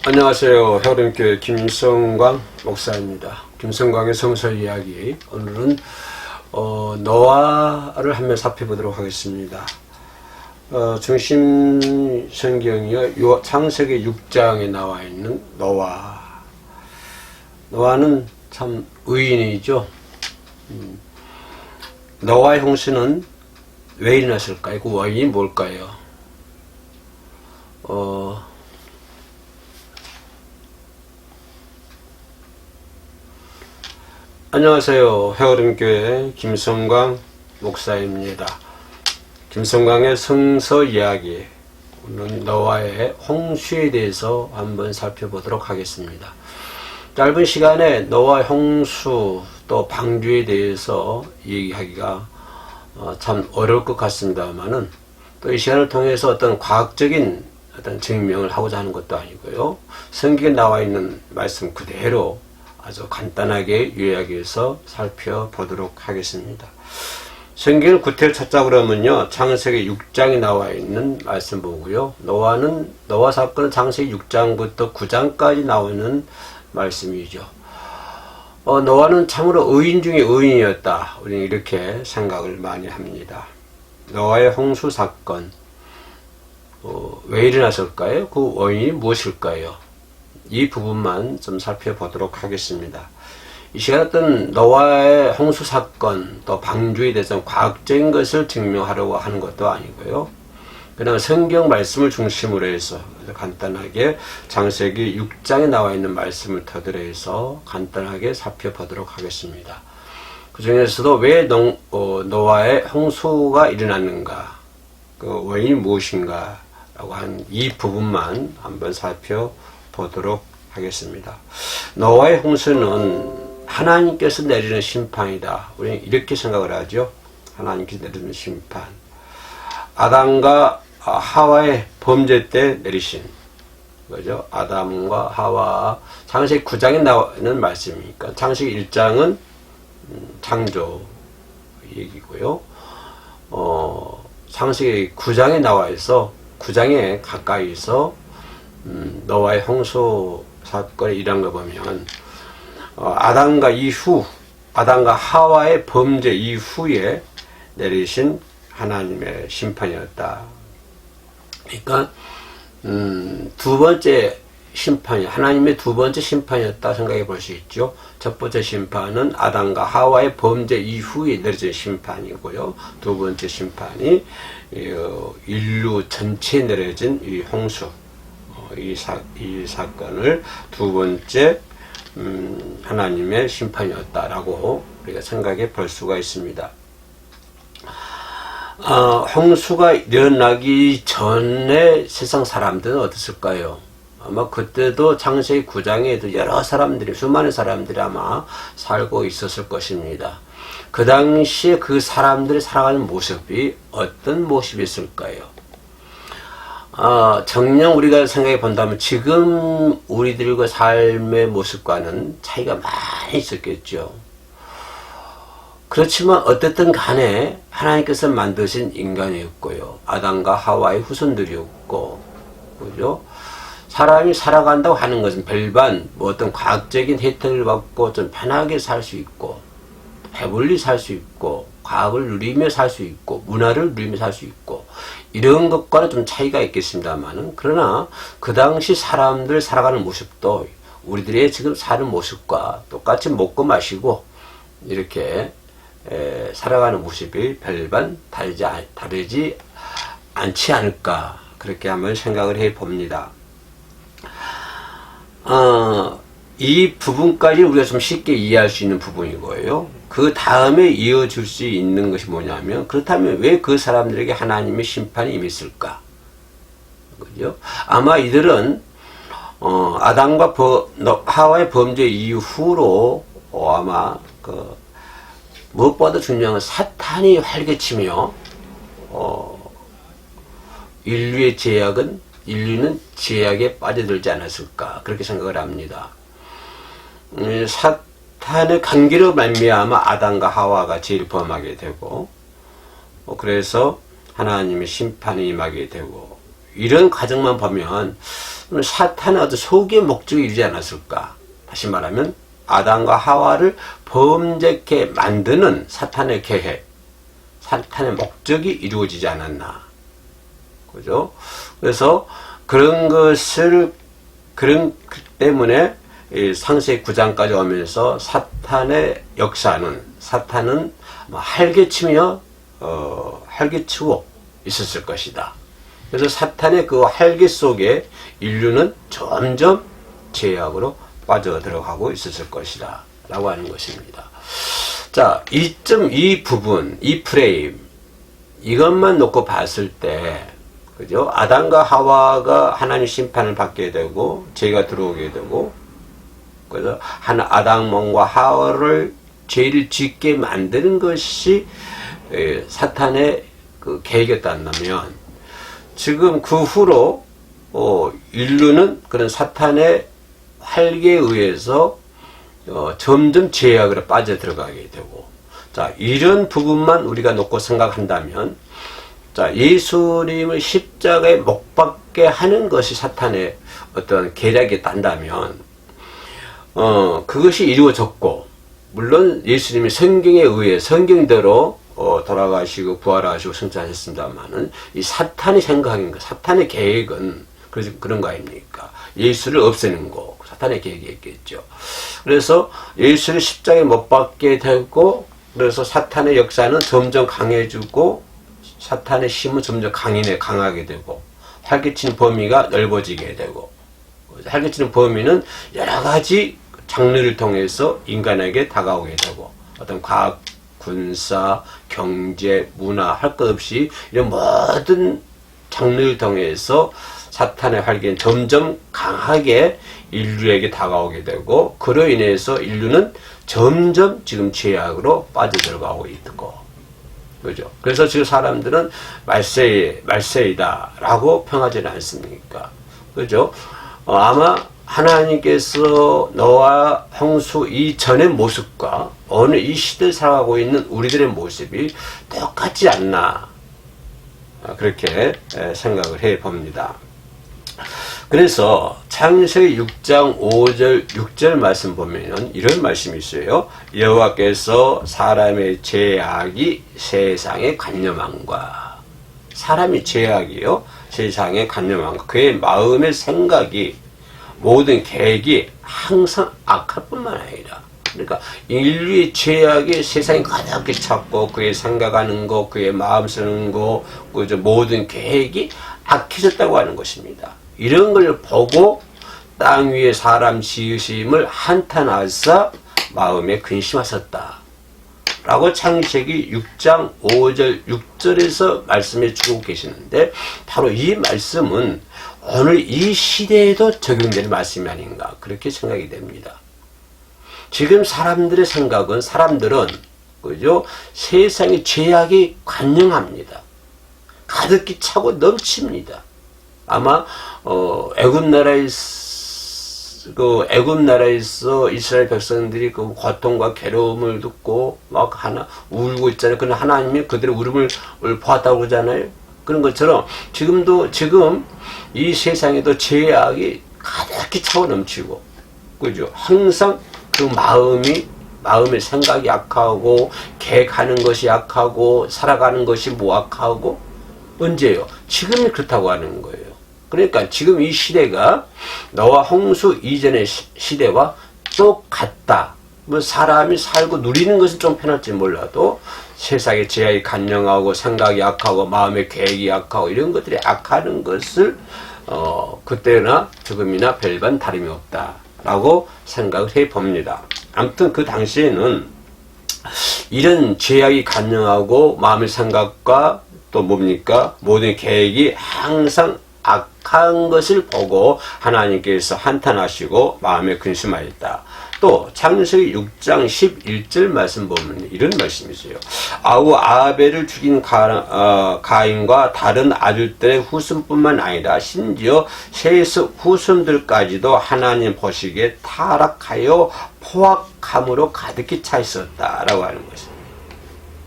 안녕하세요. 해오림교회 김성광 목사입니다. 김성광의 성서 이야기. 오늘은 노아를 한번 살펴보도록 하겠습니다. 중심 성경이요. 창세기 6장에 나와 있는 노아. 노아는 참 의인이죠. 노아의 홍수는 왜 일어났을까요? 그 원인이 뭘까요? 안녕하세요. 해오림교회 김성광 목사입니다. 김성광의 성서 이야기, 오늘 노아의 홍수에 대해서 한번 살펴보도록 하겠습니다. 짧은 시간에 노아의 홍수 또 방주에 대해서 얘기하기가 참 어려울 것 같습니다만은, 또 이 시간을 통해서 어떤 과학적인 어떤 증명을 하고자 하는 것도 아니고요. 성경에 나와 있는 말씀 그대로 아주 간단하게 요약해서 살펴보도록 하겠습니다. 성경을 구태를 찾자 그러면요, 창세기 6장에 나와 있는 말씀 보고요. 노아 사건은 창세기 6장부터 9장까지 나오는 말씀이죠. 노아는 참으로 의인 중에 의인이었다. 우리는 이렇게 생각을 많이 합니다. 노아의 홍수 사건, 왜 일어났을까요? 그 원인이 무엇일까요? 이 부분만 좀 살펴보도록 하겠습니다. 이 시간에 어떤 노아의 홍수 사건 또 방주에 대해서 과학적인 것을 증명하려고 하는 것도 아니고요. 그냥 성경 말씀을 중심으로 해서 간단하게 창세기 6장에 나와 있는 말씀을 토대로 해서 간단하게 살펴보도록 하겠습니다. 그 중에서도 왜 노아의 홍수가 일어났는가, 그 원인이 무엇인가 라고 한 이 부분만 한번 살펴보도록 하겠습니다. 노아의 홍수는 하나님께서 내리는 심판이다. 우리는 이렇게 생각을 하죠. 하나님께서 내리는 심판. 아담과 하와의 범죄 때 내리신 거죠. 아담과 하와. 창세기 9장에 나오는 말씀이니까 창세기 1장은 창조 얘기고요. 창세기 9장에 나와 있어 9장에 가까이서 노아의 홍수 사건이 일어난 거 보면 아담과 하와의 범죄 이후에 내리신 하나님의 심판이었다. 그러니까 두 번째 심판이 하나님의 두 번째 심판이었다 생각해 볼 수 있죠. 첫 번째 심판은 아담과 하와의 범죄 이후에 내려진 심판이고요. 두 번째 심판이 인류 전체에 내려진 이 홍수, 이 사건을 두 번째 하나님의 심판이었다라고 우리가 생각해 볼 수가 있습니다. 홍수가 일어나기 전에 세상 사람들은 어땠을까요? 아마 그때도 창세기 9장에도 여러 사람들이, 수많은 사람들이 아마 살고 있었을 것입니다. 그 당시에 그 사람들이 살아가는 모습이 어떤 모습이었을까요? 정녕 우리가 생각해 본다면 지금 우리들과 삶의 모습과는 차이가 많이 있었겠죠. 그렇지만 어쨌든 간에 하나님께서 만드신 인간이었고요. 아담과 하와의 후손들이었고, 그죠? 사람이 살아간다고 하는 것은 별반 어떤 과학적인 혜택을 받고 좀 편하게 살 수 있고, 배불리 살 수 있고, 과학을 누리며 살 수 있고, 문화를 누리며 살 수 있고, 이런 것과는 좀 차이가 있겠습니다만은, 그러나 그 당시 사람들 살아가는 모습도 우리들의 지금 사는 모습과 똑같이 먹고 마시고 이렇게 살아가는 모습이 별반 다르지 않지 않을까, 그렇게 한번 생각을 해 봅니다. 이 부분까지 우리가 좀 쉽게 이해할 수 있는 부분이고요. 그 다음에 이어질 수 있는 것이 뭐냐면, 그렇다면 왜 그 사람들에게 하나님의 심판이 임했을까? 그죠? 아마 이들은 아담과 하와의 범죄 이후로 아마 무엇보다 중요한 건 사탄이 활개치며 인류는 제약에 빠져들지 않았을까, 그렇게 생각을 합니다. 사탄의 관계로 말미암아 아담과 하와가 제일 범하게 되고, 그래서 하나님의 심판이 임하게 되고, 이런 과정만 보면 사탄의 어떤 속의 목적이 이루지 않았을까? 다시 말하면 아담과 하와를 범죄케 만드는 사탄의 계획, 사탄의 목적이 이루어지지 않았나? 그죠? 그래서 그런 것을 그런 때문에 상세 9장까지 오면서 사탄의 역사는 사탄은 활개치며 활개치고 있었을 것이다. 그래서 사탄의 그 활개 속에 인류는 점점 죄악으로 빠져들어가고 있었을 것이다 라고 하는 것입니다. 자, 이 부분, 이 프레임, 이것만 놓고 봤을 때, 그죠? 아담과 하와가 하나님 심판을 받게 되고 죄가 들어오게 되고, 그래서 아담과 하와를 죄를 짓게 만드는 것이 사탄의 그 계획이었다면, 지금 그 후로 인류는 그런 사탄의 활개에 의해서 점점 죄악으로 빠져들어가게 되고, 자, 이런 부분만 우리가 놓고 생각한다면, 자, 예수님을 십자가에 못 박게 하는 것이 사탄의 어떤 계략이었다면, 그것이 이루어졌고, 물론 예수님이 성경에 의해 성경대로 돌아가시고 부활하시고 승천하셨습니다만은 이 사탄이 생각인 거, 사탄의 계획은 그런 거 아닙니까? 예수를 없애는 거, 사탄의 계획이었겠죠. 그래서 예수를 십자가에 못 박게 되고, 그래서 사탄의 역사는 점점 강해지고, 사탄의 힘은 점점 강하게 되고, 활개치는 범위가 넓어지게 되고, 활개치는 범위는 여러 가지 장르를 통해서 인간에게 다가오게 되고, 어떤 과학, 군사, 경제, 문화, 할 것 없이 이런 모든 장르를 통해서 사탄의 활개는 점점 강하게 인류에게 다가오게 되고, 그로 인해서 인류는 점점 지금 죄악으로 빠져들어가고 있고, 그죠? 그래서 지금 사람들은 말세이다라고 평하지는 않습니까? 그죠? 아마 하나님께서 노아 홍수 이전의 모습과 어느 이 시대를 살아가고 있는 우리들의 모습이 똑같지 않나, 그렇게 생각을 해 봅니다. 그래서 창세기 6장 5절 6절 말씀 보면은 이런 말씀이 있어요. 여호와께서 사람의 죄악이 세상에 관념함과, 사람이 죄악이요 세상에 관념함과 그의 마음의 생각이 모든 계획이 항상 악할 뿐만 아니라, 그러니까 인류의 죄악이 세상에 가득히 찼고 그의 생각하는 것, 그의 마음 쓰는 것, 그저 모든 계획이 악해졌다고 하는 것입니다. 이런 걸 보고 땅 위에 사람 지으심을 한탄하사 마음에 근심하셨다 라고 창세기 6장 5절 6절에서 말씀해 주고 계시는데, 바로 이 말씀은 오늘 이 시대에도 적용되는 말씀이 아닌가, 그렇게 생각이 됩니다. 지금 사람들의 생각은, 사람들은 그죠? 세상의 죄악이 관영합니다. 가득히 차고 넘칩니다. 아마 애굽 나라에서 이스라엘 백성들이 그 고통과 괴로움을 듣고 막 울고 있잖아요. 그러나 하나님이 그들의 울음을 보았다고 그러잖아요. 그런 것처럼 지금 이 세상에도 죄악이 가득히 차고 넘치고, 그죠? 항상 그 마음의 생각이 약하고, 계획하는 것이 약하고, 살아가는 것이 모악하고, 언제요? 지금이 그렇다고 하는 거예요. 그러니까 지금 이 시대가 노아 홍수 이전의 시대와 똑같다. 뭐 사람이 살고 누리는 것은 좀 편할지 몰라도 세상의 죄악이 간영하고, 생각이 약하고, 마음의 계획이 약하고, 이런 것들이 악하는 것을 그때나 지금이나 별반 다름이 없다라고 생각을 해 봅니다. 아무튼 그 당시에는 이런 죄악이 간영하고 마음의 생각과 또 뭡니까? 모든 계획이 항상 악한 것을 보고 하나님께서 한탄하시고 마음에 근심하였다. 또 창세기 6장 11절 말씀 보면 이런 말씀이 있어요. 아우 아벨을 죽인 가인과 다른 아들들의 후손뿐만 아니라 심지어 셋의 후손들까지도 하나님 보시기에 타락하여 포악함으로 가득히 차 있었다라고 하는 것입니다.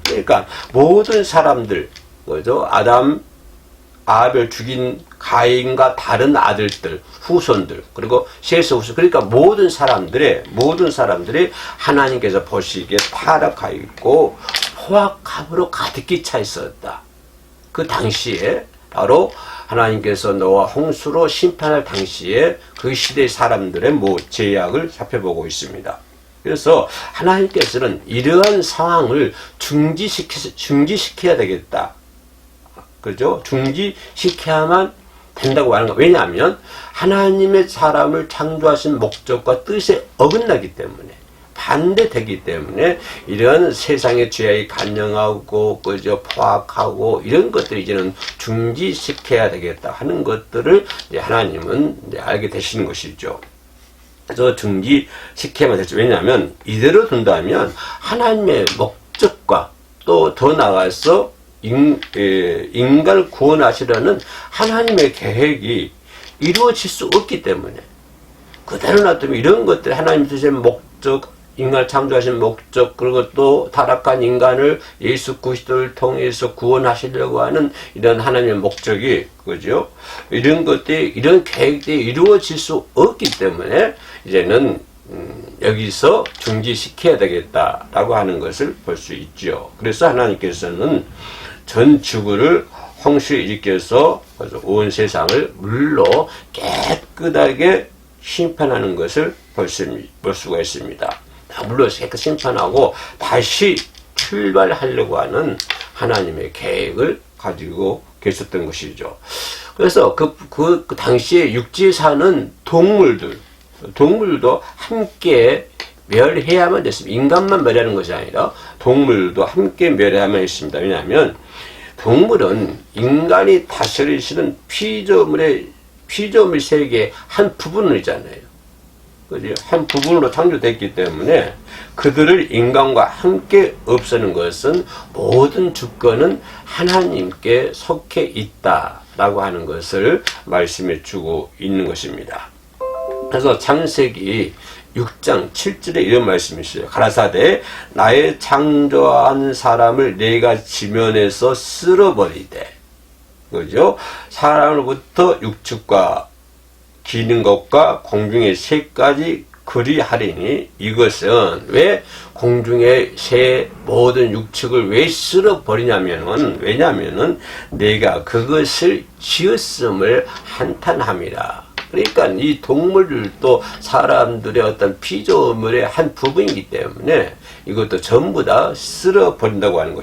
그러니까 모든 사람들, 그죠? 아담, 아벨 죽인 가인과 다른 아들들, 후손들, 그리고 셋의 후손, 그러니까 모든 사람들이 하나님께서 보시기에 타락하여 있고 포악함으로 가득히 차 있었다. 그 당시에 바로 하나님께서 노아 홍수로 심판할 당시에 그 시대의 사람들의 제약을 살펴보고 있습니다. 그래서 하나님께서는 이러한 상황을 중지시켜야 되겠다. 그죠? 중지시켜야만 된다고 하는 거. 왜냐하면 하나님의 사람을 창조하신 목적과 뜻에 어긋나기 때문에, 반대되기 때문에 이런 세상의 죄악이 간영하고 그죠, 포악하고 이런 것들을 이제는 중지시켜야 되겠다 하는 것들을 이제 하나님은 이제 알게 되시는 것이죠. 그래서 중지시켜야만 되죠. 왜냐하면 이대로 둔다면 하나님의 목적과 또 더 나아가서 인간을 구원하시려는 하나님의 계획이 이루어질 수 없기 때문에, 그대로 놔두면 이런 것들, 하나님 주신 목적, 인간을 창조하신 목적, 그리고 또 타락한 인간을 예수 그리스도를 통해서 구원하시려고 하는 이런 하나님의 목적이, 그죠? 이런 것들이, 이런 계획들이 이루어질 수 없기 때문에 이제는 여기서 중지시켜야 되겠다라고 하는 것을 볼 수 있죠. 그래서 하나님께서는 전 지구를 홍수에 일으켜서 온 세상을 물로 깨끗하게 심판하는 것을 볼 수가 있습니다. 물로 깨끗 심판하고 다시 출발하려고 하는 하나님의 계획을 가지고 계셨던 것이죠. 그래서 그 당시에 육지에 사는 동물도 함께 멸해야만 됐습니다. 인간만 멸하는 것이 아니라 동물도 함께 멸해야만 했습니다. 왜냐하면 동물은 인간이 다스리시는 피조물 세계의 한 부분이잖아요. 그죠? 한 부분으로 창조됐기 때문에 그들을 인간과 함께 없애는 것은 모든 주권은 하나님께 속해 있다라고 하는 것을 말씀해 주고 있는 것입니다. 그래서 창세기 6장 7절에 이런 말씀이 있어요. 가라사대 나의 창조한 사람을 내가 지면에서 쓸어버리되, 그죠? 사람으로부터 육축과 기는 것과 공중의 새까지 그리하리니, 이것은 왜 공중의 새 모든 육축을 왜 쓸어버리냐면은, 왜냐면은 내가 그것을 지었음을 한탄함이라. 그러니까 이 동물들도 사람들의 어떤 피조물의 한 부분이기 때문에 이것도 전부 다 쓸어버린다고 하는 것이죠.